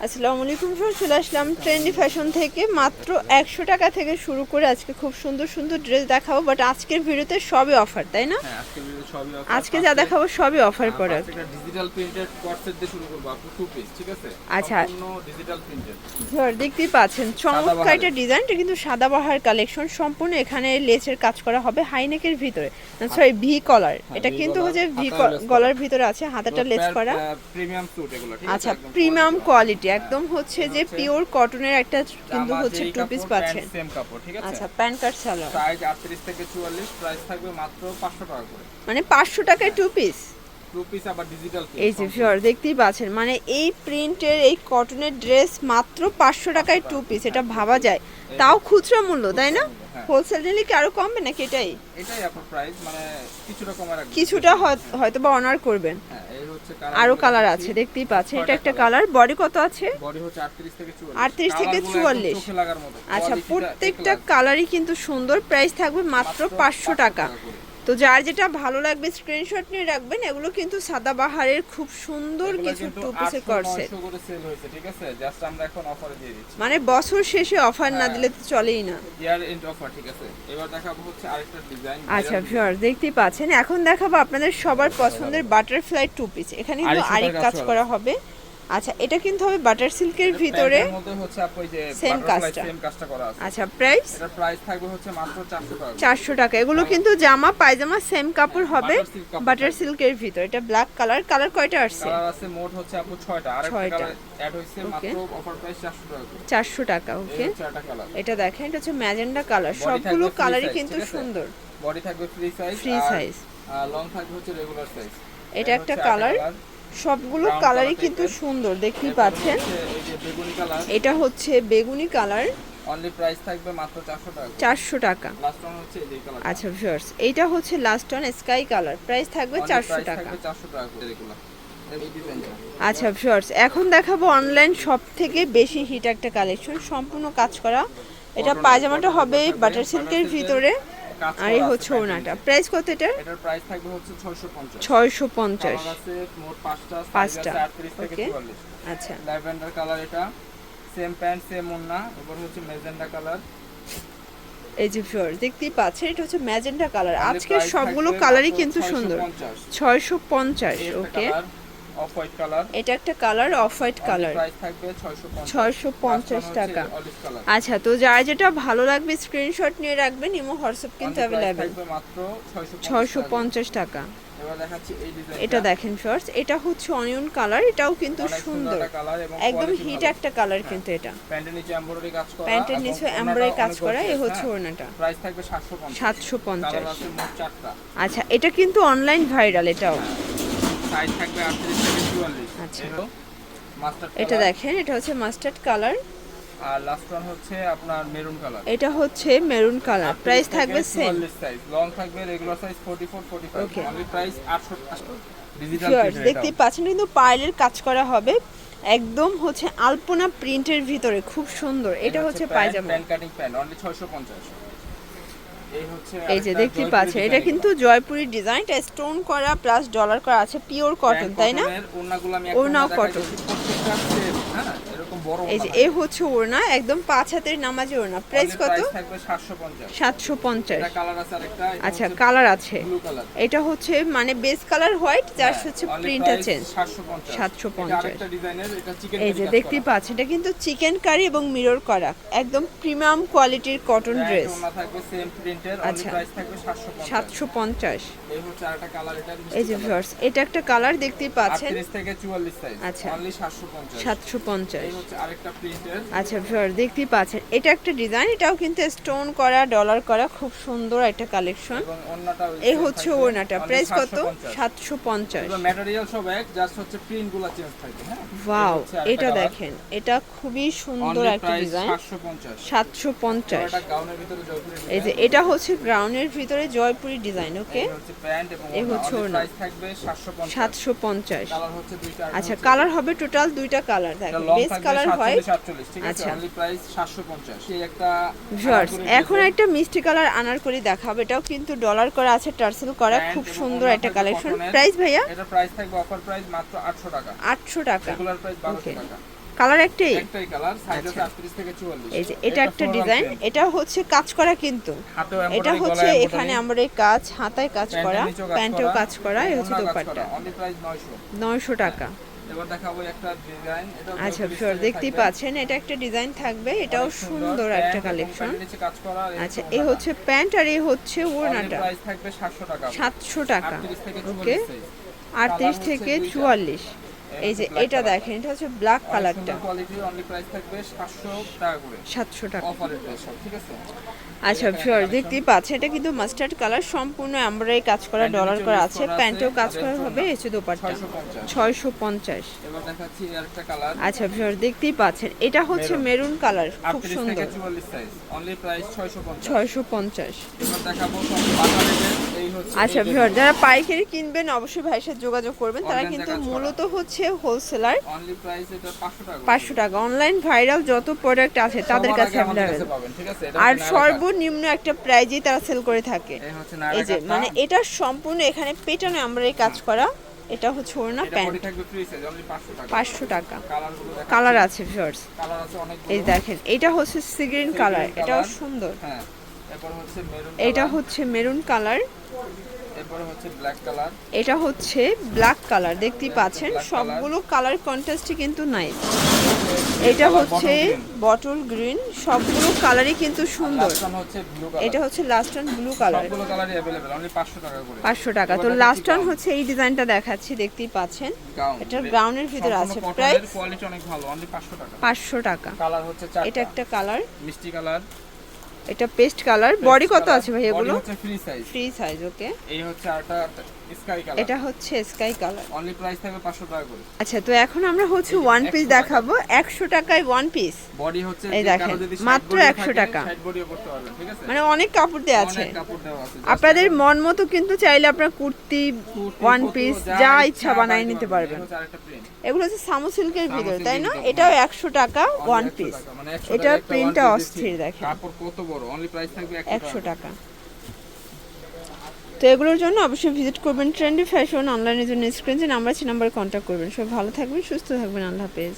আসসালামু আলাইকুম স্যার, চলে আসলাম ট্রেন্ডি ফ্যাশন থেকে। মাত্র 100 টাকা থেকে শুরু করে আজকে খুব সুন্দর সুন্দর ড্রেস দেখাবো, বাট আজকের ভিডিওতে সবই অফার, তাই না? হ্যাঁ, আজকের ভিডিও সবই অফার। আজকে যা দেখাবো সবই অফার প্রোডাক্ট। একটা ডিজিটাল প্রিন্টেড কোয়ার্ড সেট দিয়ে শুরু করব আপু, 2 পিস, ঠিক আছে? আচ্ছা, সম্পূর্ণ ডিজিটাল প্রিন্টেড। স্যার দেখতেই পাচ্ছেন চমৎকার একটা ডিজাইনটা, কিন্তু সাদাবাহার কালেকশন। সম্পূর্ণ এখানে লেসের কাজ করা হবে হাইনেকের ভিতরে, সরি ভি কলার। এটা কিন্তু হচ্ছে ভি গলার ভিতরে আছে, হাতাটা লেস করা। প্রিমিয়াম স্যুট এগুলো, ঠিক আছে? আচ্ছা, প্রিমিয়াম কোয়ালিটি একদম হচ্ছে যে পিওর কটনের একটা কিন্তু হচ্ছে টু পিস পাচ্ছেন। সেম কাপড়, ঠিক আছে? আচ্ছা, প্যান্ট কাট সালোয়ার, সাইজ 38 থেকে 44, প্রাইস থাকবে মাত্র 500 টাকা করে। মানে 500 টাকায় টু পিস। টু পিস আবার ডিজিটাল এই যে ফিওর দেখতেই পাচ্ছেন, মানে এই প্রিন্টের এই কটনের ড্রেস মাত্র 500 টাকায় টু পিস। এটা ভাবা যায়, তাও খুচরা মূল্য, তাই না? হোলসেল নিলে কি আরো কমবে নাকি? এটাই আপনার প্রাইস, মানে কিছুটা কমে রাখবেন, কিছুটা হয়তো বা অনার করবেন। হ্যাঁ, এই হচ্ছে আরো কালার আছে, দেখতেই পাচ্ছেন। এটা একটা কালার। বডি কত আছে? বডি হচ্ছে 38 থেকে 44। 38 থেকে 44। চোখে লাগার মতো। আচ্ছা, প্রত্যেকটা কালারই কিন্তু সুন্দর। প্রাইস থাকবে মাত্র 500 টাকা। তো যার যেটা ভালো লাগবে স্ক্রিনশট নিয়ে রাখবেন। এগুলো কিন্তু সাদাবাহারের খুব সুন্দর কিছু টু পিসের কট সেট, করে সেল হয়েছে, ঠিক আছে? জাস্ট আমরা এখন অফারে দিয়ে দিচ্ছি, মানে বছর শেষে অফার না দিলে তো চলেই না। ইয়ার এন্ড অফার, ঠিক আছে? এবার দেখাবো হচ্ছে আরেকটা ডিজাইন। আচ্ছা ভিউয়ার দেখতেই পাচ্ছেন, এখন দেখাবো আপনাদের সবার পছন্দের বাটারফ্লাই টু পিস। এখানে কিন্তু আরি কাজ করা হবে। আচ্ছা, এটা কিন্তু হবে বাটার সিল্কের ভিতরে, এর মধ্যে হচ্ছে আপু এই যে সেম কাজটা করা আছে। আচ্ছা, প্রাইস? এটার প্রাইস থাকবে হচ্ছে মাত্র 400 টাকা। 400 টাকা। এগুলো কিন্তু জামা পায়জামা সেম কাপড় হবে, বাটার সিল্কের ভিতরে। এটা ব্ল্যাক কালার। কালার কয়টা আসছে? কালার আছে মোট হচ্ছে আপু 6টা, আর একটা কালার অ্যাড হইছে, মাত্র অফার প্রাইস 400 টাকা। 400 টাকা, ওকে। চারটা কালার। এটা দেখেন, এটা হচ্ছে ম্যাজেন্ডা কালার। সবগুলো কালারই কিন্তু সুন্দর। বডি থাকবে ফ্রি সাইজ, লং থাকবে হচ্ছে রেগুলার সাইজ। এটা একটা কালার। সবগুলো কালারই কিন্তু সুন্দর, দেখতেই পাচ্ছেন। এটা হচ্ছে বেগুনি কালার। অনলি প্রাইস থাকবে মাত্র 400 টাকা। 400 টাকা। লাস্ট ওয়ান হচ্ছে এই কালার। আচ্ছা ভিউয়ার্স, এইটা হচ্ছে last one sky colour. Price থাকবে 400 টাকা। 400 টাকা করে এগুলো। এই ডিজাইনটা। আচ্ছা ভিউয়ার্স, এখন দেখাবো অনলাইন সবথেকে বেশি হিট একটা কালেকশন, সম্পূর্ণ কাজ করা। এটা পায়জামাটা হবে বাটার সিল্কের ভিতরে, আর এই হচ্ছে ওড়নাটা। প্রাইস কত এটার? এটার প্রাইস থাকবে হচ্ছে 650। 650। কালার আছে মোট 5টা, সাইজ পাঁচটা। আছে 38 থেকে ওকে, 44। আচ্ছা। ল্যাভেন্ডার কালার, এটা সেম প্যান্ট সেম ওড়না। এবার হচ্ছে ম্যাজেন্ডা কালার। এই যে ভিউয়ার্স দেখতেই পাচ্ছেন, এটা হচ্ছে ম্যাজেন্টা কালার। আজকে সবগুলো কালারই কিন্তু সুন্দর। 650, ওকে। Off white colour. এটা একটা colour, off white colour. Price থাকবে 650 টাকা। আচ্ছা, তো যার যেটা ভালো লাগবে স্ক্রিনশট নিয়ে রাখবেন। ইমো হোয়াটসঅ্যাপ কিন্তু अवेलेबल। থাকবে মাত্র 650 টাকা। এবার দেখাচ্ছি এই ডিজাইনটা। এটা দেখেন ভিউয়ার্স, এটা হচ্ছে অনিয়ন কালার। এটাও কিন্তু সুন্দর, একদম হিট একটা কালার কিন্তু এটা। প্যান্টের নিচে এমব্রয়ডারি কাজ করা, প্যান্টের নিচে এমব্রয়ডারি কাজ করা। এই হচ্ছে ওড়নাটা। প্রাইস থাকবে 750। 750। কালার আছে মোট 4টা। আচ্ছা, এটা কিন্তু অনলাইন ভাইরাল। এটাও সাইজ থাকবে 38 থেকে 44। আচ্ছা, মাস্টার্ড এটা দেখেন, এটা হচ্ছে মাস্টার্ড কালার। আর লাস্ট ওয়ান হচ্ছে আপনার মেরুন কালার। এটা হচ্ছে মেরুন কালার। প্রাইস থাকবে সেম। সাইজ লং থাকবে রেগুলার সাইজ 44 45। অনলি প্রাইস 800 টাকা। ডিজিটাল দেখতেই পাচ্ছেন, কিন্তু পার্লের কাজ করা হবে একদম হচ্ছে আলপনা প্রিন্টের ভিতরে, খুব সুন্দর। এটা হচ্ছে পায়জামা, প্যান্ট কাটিং প্যান্ট, অনলি 650। এই যে দেখতেই পাচ্ছেন, এটা কিন্তু জয়পুরি ডিজাইন। এটা স্টোন করা প্লাস ডলার করা আছে, পিওর কটন, তাই না? ওড়নাও কটন। হ্যাঁ, এরকম বড় এই যে এই হচ্ছে ওড়না, একদম 5 হাতের নামাজি ওড়না। প্রাইস কত? 750। এটা কালার আছে আরেকটা। আচ্ছা, কালার আছে। Blue colour. এটা হচ্ছে মানে বেস কালার হোয়াইট, যার হচ্ছে প্রিন্টটা চেঞ্জ। 750। আরেকটা ডিজাইনের, এটা চিকেন কারি। এই যে দেখতেই পাচ্ছেন, এটা কিন্তু চিকেন কারি এবং মিরর করা, একদম প্রিমিয়াম কোয়ালিটির কটন ড্রেস। ওড়না থাকবে সেম প্রিন্টের, অনলি প্রাইস থাকবে 750। এই হচ্ছে আরেকটা কালার। এটা এই যে ভিউয়ার্স, এটা একটা কালার দেখতেই পাচ্ছেন, 38 থেকে 44 সাইজ। আচ্ছা, অনলি 750। 750। এই হচ্ছে আরেকটা প্রিন্টের। আচ্ছা ভিউয়ার্স দেখতেই পাচ্ছেন, এটা একটা ডিজাইন। এটাও কিন্তু স্টোন করা, ডলার করা, খুব সুন্দর একটা কালেকশন। এবং ওড়নাটা এই হচ্ছে ওড়নাটা। প্রাইস কত? 750। এগুলো ম্যাটেরিয়াল সব এক, জাস্ট হচ্ছে প্রিন্টগুলো চেঞ্জ থাকবে। হ্যাঁ, ওয়াও, এটা দেখেন, এটা খুবই সুন্দর একটা ডিজাইন। 750। এটা গাউনের ভিতরে জয়পুরি ডিজাইন। এই যে এটা হচ্ছে গ্রাউন্ডের ভিতরে জয়পুরি ডিজাইন, ওকে। এই হচ্ছে প্যান্ট এবং এই হচ্ছে ওড়না। প্রাইস থাকবে 750। 750। কালার হচ্ছে দুইটা। আচ্ছা, কালার হবে টোটাল দুইটা কালার। দেখেন, বেস কালার হয় 47, ঠিক আছে? আচ্ছা, অনলি প্রাইস 750। এই একটা ভিউয়ার্স, এখন একটা মিষ্টি কালার আনারকলি দেখাবো। এটাও কিন্তু ডলার করা আছে, টার্সেল করা, খুব সুন্দর একটা কালেকশন। প্রাইস ভাইয়া? এটা প্রাইস থাকবে অফার প্রাইস মাত্র 800 টাকা। 800 টাকা। রেগুলার প্রাইস 1200 টাকা। কালার একটাই? একটাই কালার, সাইজ আছে 38 থেকে 44। এই যে এটা একটা ডিজাইন, এটা হচ্ছে কাজ করা কিন্তু, এটা হচ্ছে এখানে আমরা এই কাজ হাতায় কাজ করা, প্যান্টেও কাজ করা, এই হচ্ছে দোপাট্টা। অনলি প্রাইস 900 টাকা। এবার দেখাবো একটা ডিজাইন, এটা আচ্ছা ভিউয়ার দেখতেই পাচ্ছেন এটা একটা ডিজাইন থাকবে, এটাও সুন্দর একটা কালেকশন। নিচে কাজ করা। আচ্ছা এই হচ্ছে প্যান্ট আর এই হচ্ছে ওড়নাটা। প্রাইস থাকবে 700 টাকা। 700 টাকা। 38 থেকে 44 ওকে, সাইজ। 38 থেকে 44। এই যে এটা দেখেন, এটা হচ্ছে ব্ল্যাক কালারটা। কোয়ালিটি অনলি প্রাইস থাকবে 700 টাকা করে। 700 টাকা অফারের প্রাইস সব, ঠিক আছে? আচ্ছা ভিউয়ার দেখতেই পাচ্ছেন এটা কিন্তু মাস্টার্ড কালার, সম্পূর্ণ এমব্রয়ডারি কাজ করা, ডলার করা আছে, প্যান্টেও কাজ করা হবে, এই হচ্ছে দোপাট্টা 650। এবার দেখাচ্ছি আরেকটা কালার। আচ্ছা ভিউয়ার দেখতেই পাচ্ছেন এটা হচ্ছে মেরুন কালার, খুব 38 সুন্দর, থেকে 44 সাইজ। Only price 650। 650। এবার দেখাবো সব বাটারের, এই হচ্ছে। আচ্ছা ভিউয়ার যারা পাইকারি কিনবেন অবশ্যই ভাইয়ের সাথে যোগাযোগ করবেন, তারা কিন্তু মূলত হচ্ছে হোলসেলার। অনলি প্রাইস এটা 500 টাকা। 500 টাকা। অনলাইন ভাইরাল যত প্রোডাক্ট আছে তাদের কাছে অ্যাভেলেবল, ঠিক আছে? আর সর্বনিম্ন একটা প্রাইজেই তারা সেল করে থাকে। এই হচ্ছে এই যে মানে এটা সম্পূর্ণ এখানে পেটানো আমরা এই কাজ করা, এটা হচ্ছে ওড়না প্যান্ট। বডি থাকবে ফ্রি সাইজ, অনলি 500 টাকা। 500 টাকা। কালারগুলো দেখেন, কালার আছে ভিউয়ার্স, কালার আছে অনেক। এই দেখেন এটা হচ্ছে সি গ্রিন কালার, এটাও সুন্দর। হ্যাঁ, এরপর হচ্ছে মেরুন, এটা হচ্ছে মেরুন কালার, এরপর হচ্ছে ব্ল্যাক কালার, এটা হচ্ছে ব্ল্যাক কালার। দেখতেই পাচ্ছেন সবগুলো কালার কন্ট্রাস্টই কিন্তু নাইস। এটা হচ্ছে বটল গ্রিন, সবগুলো কালারই কিন্তু সুন্দর। লাস্ট ওয়ান হচ্ছে ব্লু কালার, এটা হচ্ছে লাস্ট ওয়ান ব্লু কালার, সবগুলো কালারই अवेलेबल, অনলি 500 টাকা করে। 500 টাকা। তো লাস্ট ওয়ান হচ্ছে এই ডিজাইনটা দেখাচ্ছি, দেখতেই পাচ্ছেন গাউন, এটা গাউনের ভিতরে আছে, প্রাইস কোয়ালিটি অনেক ভালো, অনলি 500 টাকা। 500 টাকা। কালার হচ্ছে চারটা, এটা একটা কালার, মিষ্টি কালার, এটা পেস্ট কালার। বডি কত আছে ভাই এগুলো? বডি হচ্ছে ফ্রি সাইজ। ফ্রি সাইজ, ওকে। এই হচ্ছে আরটা স্কাই কালার, এটা হচ্ছে স্কাই কালার। অনলি প্রাইস থাকবে 500 টাকা করে। আচ্ছা তো এখন আমরা হচ্ছে ওয়ান পিস দেখাবো, 100 টাকায় ওয়ান পিস। বডি হচ্ছে এই দেখেন মাত্র 100 টাকা, সাইড বডিও করতে পারবেন, ঠিক আছে? মানে অনেক কাপড় দেওয়া আছে, অনেক কাপড় দেওয়া আছে। আপনাদের মন মতো কিন্তু চাইলে আপনারা কুর্তি, ওয়ান পিস যা ইচ্ছা বানিয়ে নিতে পারবেন। হচ্ছে আরেকটা প্রিন্ট, এগুলো হচ্ছে সামু সিল্কের ভিতরে, তাই না? এটাও 100 টাকা ওয়ান পিস। এটার প্রিন্টটা অস্থির, দেখেন কাপড় কত বড়, অনলি প্রাইস থাকবে 100 টাকা। তো এগুলোর জন্য অবশ্যই ভিজিট করবেন ট্রেন্ডি ফ্যাশন অনলাইনের জন্য স্ক্রিনে যে নাম্বার আছে নাম্বারে কন্ট্যাক্ট করবেন। সব ভালো থাকবেন, সুস্থ থাকবেন, আল্লাহ হাফেজ।